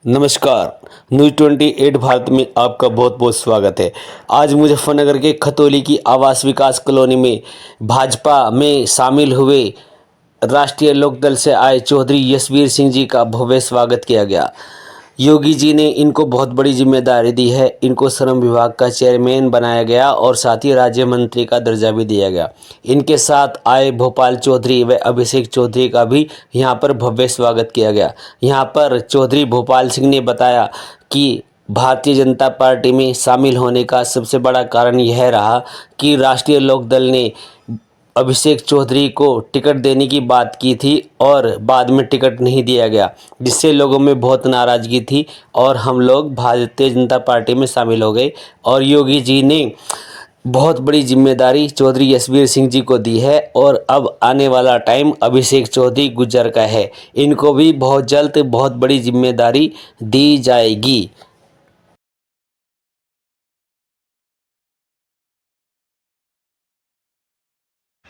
नमस्कार। न्यूज़ 28 भारत में आपका बहुत बहुत स्वागत है। आज मुजफ्फरनगर के खतौली की आवास विकास कॉलोनी में भाजपा में शामिल हुए राष्ट्रीय लोकदल से आए चौधरी यशवीर सिंह जी का भव्य स्वागत किया गया। योगी जी ने इनको बहुत बड़ी जिम्मेदारी दी है। इनको श्रम विभाग का चेयरमैन बनाया गया और साथ ही राज्य मंत्री का दर्जा भी दिया गया। इनके साथ आए भोपाल चौधरी व अभिषेक चौधरी का भी यहां पर भव्य स्वागत किया गया। यहां पर चौधरी भोपाल सिंह ने बताया कि भारतीय जनता पार्टी में शामिल होने का सबसे बड़ा कारण यह रहा कि राष्ट्रीय लोकदल ने अभिषेक चौधरी को टिकट देने की बात की थी और बाद में टिकट नहीं दिया गया, जिससे लोगों में बहुत नाराज़गी थी और हम लोग भारतीय जनता पार्टी में शामिल हो गए। और योगी जी ने बहुत बड़ी जिम्मेदारी चौधरी यशवीर सिंह जी को दी है और अब आने वाला टाइम अभिषेक चौधरी गुजर का है। इनको भी बहुत जल्द बहुत बड़ी जिम्मेदारी दी जाएगी।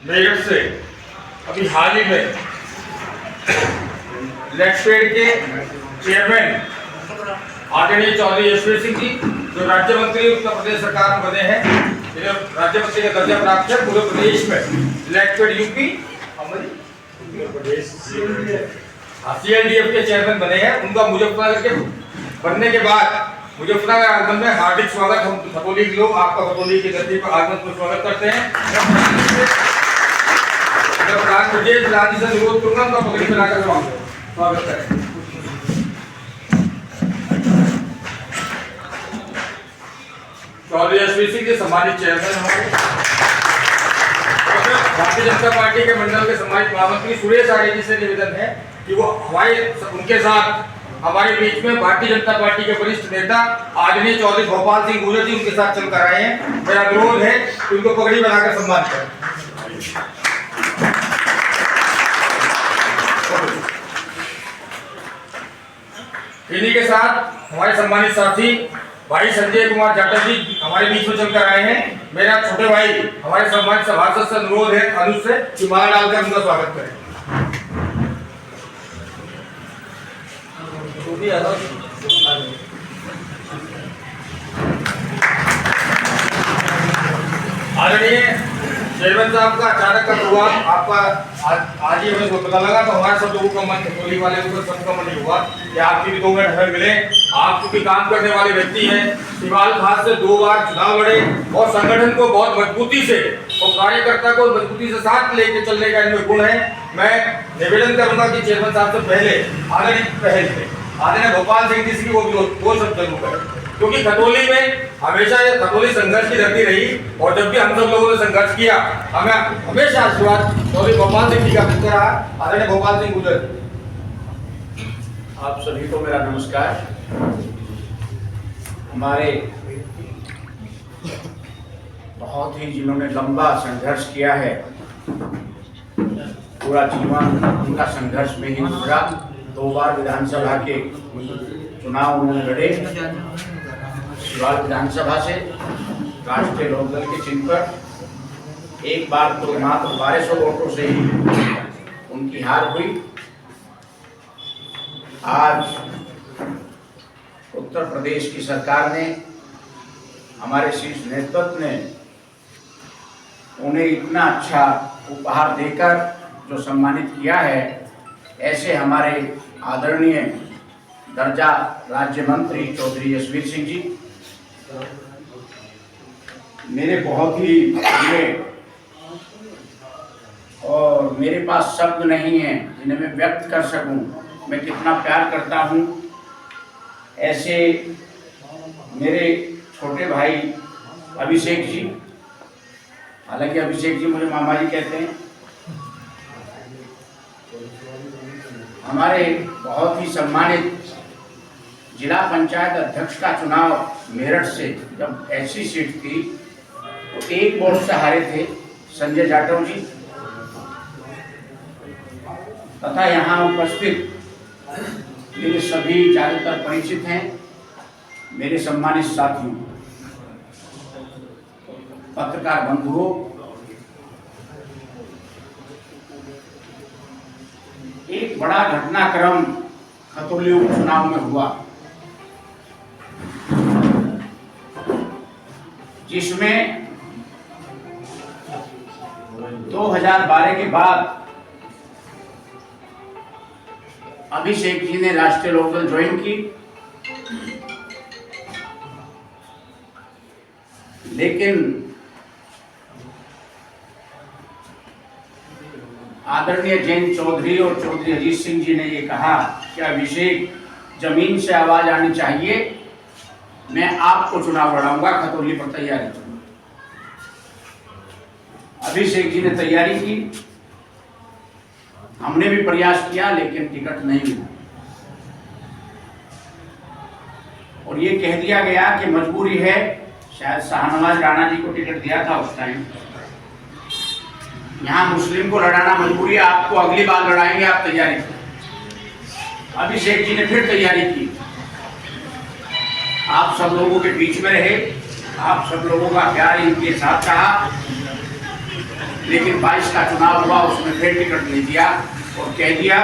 मेरठ से अभी हाल ही में लेफ्टफेड के चेयरमैन आदरणीय चौधरी यशवीर सिंह जी जो राज्य मंत्री उत्तर प्रदेश सरकार में बने हैं, जिन्हें राज्य मंत्री का दर्जा प्राप्त है पूरे प्रदेश में। लेफ्टफेड यूपी CLDF के चेयरमैन बने हैं। उनका मुजफ्फरनगर के बनने के बाद मुजफ्फरनगर आगमन में हार्दिक स्वागत हम खतौली के लोग आपका खतौली की धरती पर आगमन को स्वागत करते हैं। मुझे राजी से अनुरोध करूंगा उनका पगड़ी बनाकर स्वागत करें। चौधरी यशवीर सिंह के सम्मानित चेयरमैन हमारे भारतीय जनता पार्टी के मंडल के सम्मानित महामंत्री सुरेश आर्य जी से निवेदन है कि वो उनके साथ हमारे बीच में भारतीय जनता पार्टी के वरिष्ठ नेता आदरणीय चौधरी भोपाल सिंह गुजर जी उनके साथ चल कर आए हैं। मेरा अनुरोध है कि उनको पगड़ी बनाकर सम्मान करें। इन्हीं के साथ हमारे सम्मानित साथी भाई संजय कुमार जाटव जी हमारे बीच में चलकर आए हैं। मेरा छोटे भाई हमारे सम्मानित सभासद से अनुरोध है अनुज से कि माला डालकर उनका स्वागत करें। आदरणीय चेयरमैन साहब का अचानक का प्रभाव आपका आज ही हमें पता लगा तो हमारे सब लोगों का मन खतौली वाले को सबका मन हुआ कि आपकी भी 2 मिनट हमें मिले। आप क्योंकि काम करने वाले व्यक्ति हैं, शिवाल खास से 2 बार चुनाव लड़े और संगठन को बहुत मजबूती से और कार्यकर्ता को मजबूती से साथ लेके चलने का इनमें गुण है। मैं निवेदन करूंगा कि चेयरमैन साहब से पहले आदरणीय भोपाल सिंह जी की वो बोल सब जरूर करें, क्योंकि खतौली में हमेशा खतौली संघर्ष की धरती रही और जब भी हम सब लोगों ने संघर्ष किया हमें हमेशा आशीर्वाद चौधरी भोपाल सिंह जी का मिलता रहा। आदरणीय भोपाल सिंह गुजर, आप सभी को मेरा नमस्कार। हमारे बहुत ही जिन्होंने लंबा संघर्ष किया है, पूरा जीवन उनका संघर्ष में ही गुजरा। 2 बार विधानसभा के चुनाव उन्होंने लड़े, शिवाल विधानसभा से राष्ट्रीय लोकदल के चिन्ह पर। एक बार तो मात्र 1200 वोटों से ही उनकी हार हुई। आज उत्तर प्रदेश की सरकार ने, हमारे शीर्ष नेतृत्व ने उन्हें इतना अच्छा उपहार देकर जो सम्मानित किया है, ऐसे हमारे आदरणीय दर्जा राज्य मंत्री चौधरी यशवीर सिंह जी मेरे बहुत ही प्रिय और मेरे पास शब्द नहीं है जिन्हें मैं व्यक्त कर सकूं मैं कितना प्यार करता हूं। ऐसे मेरे छोटे भाई अभिषेक जी, हालांकि अभिषेक जी मुझे मामा जी कहते हैं, हमारे बहुत ही सम्मानित जिला पंचायत अध्यक्ष का चुनाव मेरठ से जब ऐसी सीट थी तो 1 वोट से हारे थे संजय जाटव जी, तथा यहाँ उपस्थित मेरे सभी ज्यादातर परिचित हैं, मेरे सम्मानित साथियों, पत्रकार बंधुओं, एक बड़ा घटनाक्रम खतौली उपचुनाव में हुआ। जिसमें 2012 के बाद अभिषेक जी ने राष्ट्रीय लोकदल ज्वाइन की, लेकिन आदरणीय जयंत चौधरी और चौधरी अजीत सिंह जी ने ये कहा कि अभिषेक जमीन से आवाज आनी चाहिए, मैं आपको चुनाव लड़ाऊंगा, खतौली पर तैयारी करूंगा। अभिषेक जी ने तैयारी की, हमने भी प्रयास किया, लेकिन टिकट नहीं मिला और ये कह दिया गया कि मजबूरी है। शायद शाहनवाज राणा जी को टिकट दिया था उस टाइम। यहाँ मुस्लिम को लड़ाना मजबूरी है, आपको अगली बार लड़ाएंगे, आप तैयारी करें। अभिषेक जी ने फिर तैयारी की, आप सब लोगों के बीच में रहे, आप सब लोगों का प्यार इनके साथ रहा, लेकिन 22 का चुनाव हुआ, उसमें फिर टिकट नहीं दिया और कह दिया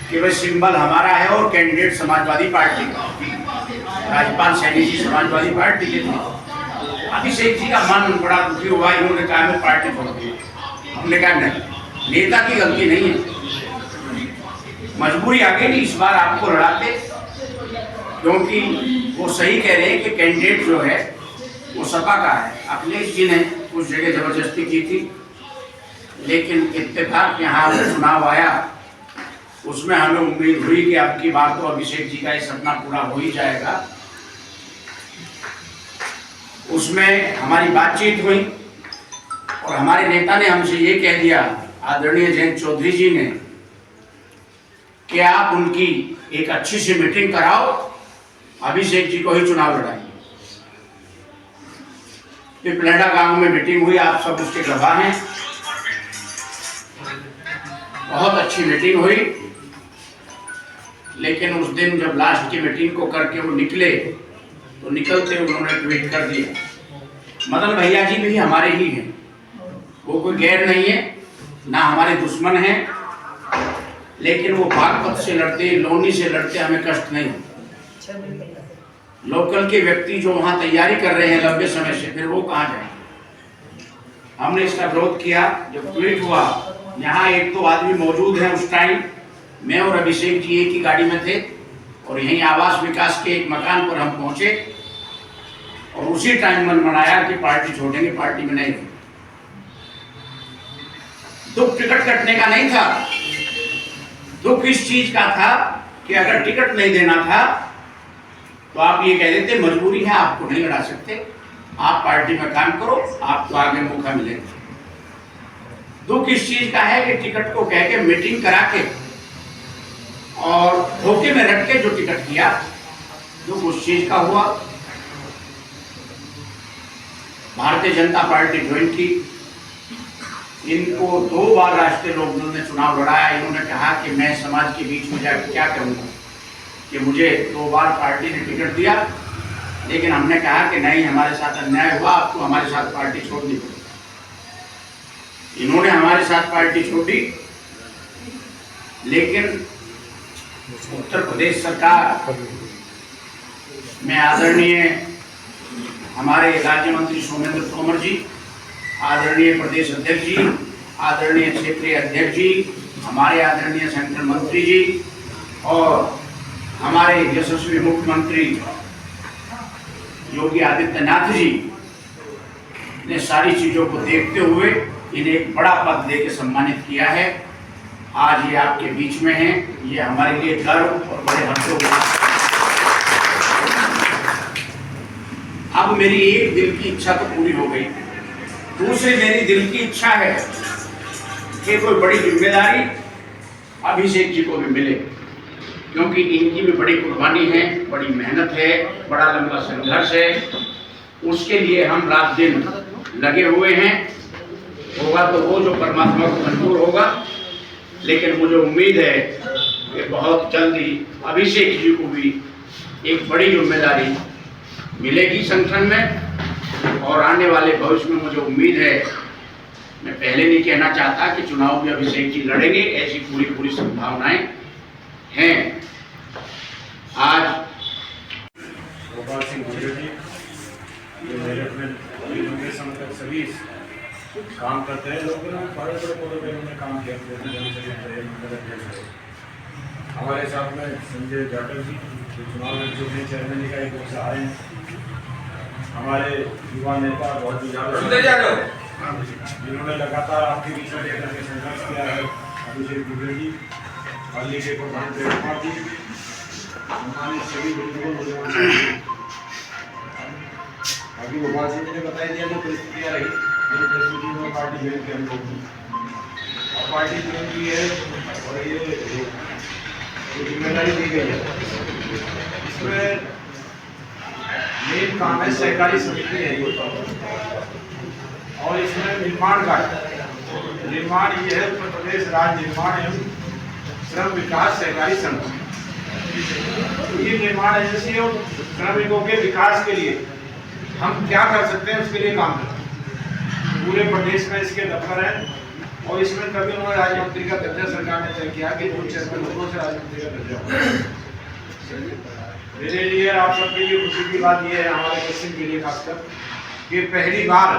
कि वह सिंबल हमारा है और कैंडिडेट समाजवादी पार्टी का। राज्यपाल सैनी जी समाजवादी पार्टी के थे। अभिषेक जी का मन बड़ा दुखी हुआ, इन्होंने कहा मैं पार्टी छोड़ दी। हमने कहा नहीं, नेता की गलती नहीं है, मजबूरी आ गई, इस बार आपको लड़ाते, क्योंकि वो सही कह रहे हैं कि कैंडिडेट जो है वो सपा का है। अखिलेश जी ने कुछ जगह जबरदस्ती की थी, लेकिन इत्तेफाक यहाँ चुनाव आया, उसमें हमें उम्मीद हुई कि अब की बार तो अभिषेक जी का ये सपना पूरा हो ही जाएगा। उसमें हमारी बातचीत हुई और हमारे नेता ने हमसे ये कह दिया, आदरणीय जयंत चौधरी जी ने, कि आप उनकी एक अच्छी सी मीटिंग कराओ, अभिषेक जी को ही चुनाव लड़ाइए। पिपलेडा गांव में मीटिंग हुई, आप सब उसके गवाह हैं। बहुत अच्छी मीटिंग हुई, लेकिन उस दिन जब लास्ट की मीटिंग को करके वो निकले तो निकलते उन्होंने ट्वीट कर दिया, मदन भैया जी भी हमारे ही हैं, वो कोई गैर नहीं है, ना हमारे दुश्मन हैं, लेकिन वो बागपत से लड़ते, लोनी से लड़ते, हमें कष्ट नहीं होता। लोकल के व्यक्ति जो वहाँ तैयारी कर रहे हैं लंबे समय से, फिर वो कहाँ जाएंगे। हमने इसका विरोध किया। जब ट्वीट हुआ, यहाँ एक दो आदमी मौजूद हैं, उस टाइम मैं और अभिषेक जी एक ही गाड़ी में थे और यहीं आवास विकास के एक मकान पर हम पहुंचे और उसी टाइम मन मनाया कि पार्टी छोड़ेंगे, पार्टी में नहीं। दुख टिकट कटने का नहीं था, दुख इस चीज का था कि अगर टिकट नहीं देना था तो आप ये कह देते मजबूरी है, आपको नहीं लड़ा सकते, आप पार्टी में काम करो, आपको आगे मौका मिलेगा। दुख इस चीज का है कि टिकट को कह के मीटिंग करा के और धोखे में रख के जो टिकट किया, दुख उस चीज का हुआ। भारतीय जनता पार्टी ज्वाइन की, इनको 2 बार राष्ट्रीय लोकदल ने चुनाव लड़ाया। इन्होंने कहा कि मैं समाज के बीच में जाकर क्या करूंगा, कि मुझे 2 बार पार्टी ने टिकट दिया, लेकिन हमने कहा कि नहीं, हमारे साथ अन्याय हुआ, आपको हमारे साथ पार्टी छोड़नी पड़ी। इन्होंने हमारे साथ पार्टी छोड़ी, लेकिन उत्तर प्रदेश सरकार में आदरणीय हमारे राज्य मंत्री सोमेंद्र तोमर जी, आदरणीय प्रदेश अध्यक्ष जी, आदरणीय क्षेत्रीय अध्यक्ष जी, हमारे आदरणीय सेंट्रल मंत्री जी और हमारे यशस्वी मुख्यमंत्री योगी आदित्यनाथ जी ने सारी चीजों को देखते हुए इन्हें एक बड़ा पद देकर सम्मानित किया है। आज ये आपके बीच में है, ये हमारे लिए गर्व और बड़े हर्षों की। अब मेरी एक दिल की इच्छा तो पूरी हो गई, दूसरी मेरी दिल की इच्छा है कि कोई बड़ी जिम्मेदारी अभिषेक जी को भी मिले, क्योंकि इनकी भी बड़ी कुर्बानी है, बड़ी मेहनत है, बड़ा लंबा संघर्ष है, उसके लिए हम रात दिन लगे हुए हैं। होगा तो वो जो परमात्मा को मंजूर होगा, लेकिन मुझे उम्मीद है कि बहुत जल्दी अभिषेक जी को भी एक बड़ी जिम्मेदारी मिलेगी संगठन में और आने वाले भविष्य में मुझे उम्मीद है, मैं पहले नहीं कहना चाहता कि चुनाव भी अभिषेक जी लड़ेंगे, ऐसी पूरी संभावनाएं हैं। आज गोपाल सिंह जी, ये मेरे सभी काम करते हैं। लोग बड़े बड़े पदों पर उन्होंने काम किया, हमारे साथ में संजय जाटव जी जो चुनाव में जो नए चेयरमैन निकाय को से आ रहे हैं, हमारे युवा नेता बहुत जिन्होंने लगातार आपके बीच में लेकर के संघर्ष किया है, अभिषेक दुबे जी, पाली के प्रधान प्रेम कुमार जी, हमारे सभी बुजुर्गों अभी गोपाल सिंह जी ने बताई दिया जो परिस्थितियाँ रही, मेरी परिस्थिति में पार्टी ज्वाइन किया हम लोग, और पार्टी ज्वाइन की है और ये जिम्मेदारी दी गई है। इसमें मेन काम है सहकारी समिति है और इसमें निर्माण का निर्माण ये है उत्तर प्रदेश राज्य निर्माण एवं श्रम विकास सहकारी संघ। ये निर्माण एजेंसी और श्रमिकों के विकास के लिए हम क्या कर सकते हैं उसके लिए काम करते हैं। पूरे प्रदेश में इसके दफ्तर हैं और इसमें कभी उन्होंने राज्य मंत्री का दर्जा सरकार ने तय किया कि 2 चेयरमैन लोगों से राज्य मंत्री का दर्जा होगा। मेरे लिए आप सबके लिए खुशी की बात यह है, हमारे पश्चिम के लिए खासकर, कि पहली बार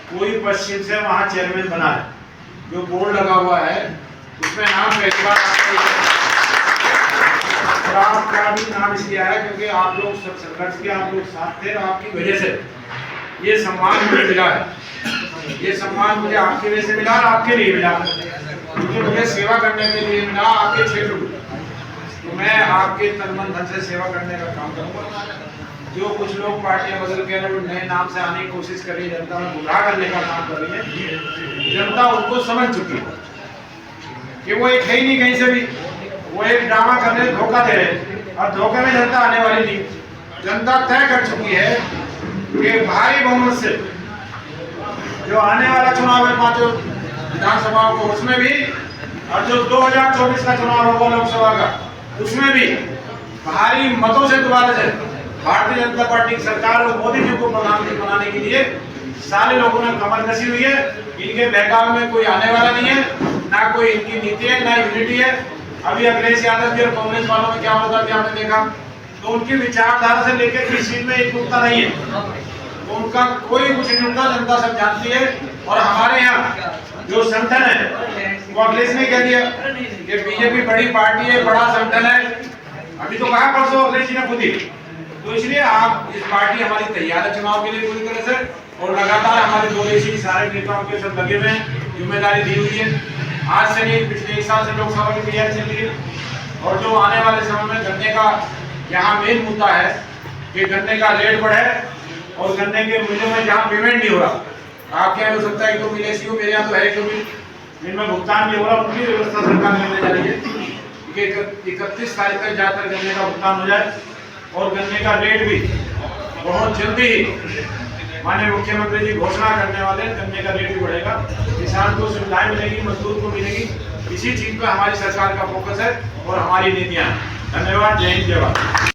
कोई पश्चिम से वहाँ चेयरमैन बना है। जो बोर्ड लगा हुआ है उसमें नाम पहली बार आपका भी नाम इसलिए आया क्योंकि आप लोग सब संघर्ष के, आप लोग साथ थे और आपकी वजह से ये सम्मान मुझे मिला है। ये सम्मान मुझे आपकी वजह से मिला और आपके लिए मिला, क्योंकि मुझे सेवा करने के लिए मिला आपके क्षेत्र में। तो मैं आपके तन मन धन से सेवा करने का काम करूँगा। जो कुछ लोग पार्टियां बदल के नए नाम से आने की कोशिश कर रही है, जनता में गुमराह करने का काम कर रही है, जनता उनको समझ चुकी है कि वो एक है ही नहीं कहीं से भी, वो एक ड्रामा कर रहे, धोखा दे रहे और धोखे में जनता आने वाली नहीं। जनता तय कर चुकी है कि भारी बहुमत से जो आने वाला चुनाव है 5 विधानसभाओं को, उसमें भी, और जो 2024 का चुनाव होगा लोकसभा का, उसमें भी भारी मतों से दोबारा से भारतीय जनता पार्टी की सरकार और मोदी जी को प्रधानमंत्री बनाने के लिए सारे लोगों ने कमर कसी हुई है। इनके बहकाव में कोई आने वाला नहीं है, ना कोई इनकी नीति है, ना यूनिटी है। अभी अखिलेश यादव जी और कांग्रेस वालों में क्या होता है आपने देखा, तो उनकी विचारधारा से लेकर किसी चीज में एकजुटता नहीं है, तो उनका कोई कुछ नहीं होता, जनता सब जानती है। और हमारे यहाँ जो संगठन है वो अखिलेश ने कह दिया कि बीजेपी बड़ी पार्टी है, बड़ा संगठन है, अभी तो कहा परसों अखिलेश जी ने खुद ही। तो इसलिए आप इस पार्टी हमारी तैयार है चुनाव के लिए पूरी तरह से, और लगातार हमारे 2 देशी सारे नेताओं के सब लगे हुए हैं, जिम्मेदारी दी हुई है। आज से नहीं, पिछले 1 साल से लोकसभा की तैयारी चल रही है। और जो आने वाले समय में गन्ने का यहाँ मेन मुद्दा है कि गन्ने का रेट बढ़े और गन्ने के मूल्यों में जहाँ पेमेंट नहीं हो रहा, आपके यहाँ हो सकता है तो मिले सी हो, मेरे यहाँ तो है क्योंकि जिनमें भुगतान नहीं हो रहा, उनकी व्यवस्था सरकार करने जा रही है कि 31 तारीख तक जाकर गन्ने का भुगतान हो जाए और गन्ने का रेट भी बहुत जल्दी माननीय मुख्यमंत्री जी घोषणा करने वाले, गन्ने का रेट भी बढ़ेगा, किसान को सुविधाएं मिलेगी, मजदूर को मिलेगी। इसी चीज पर हमारी सरकार का फोकस है और हमारी नीतियां। धन्यवाद। जय हिंद, जय भारत।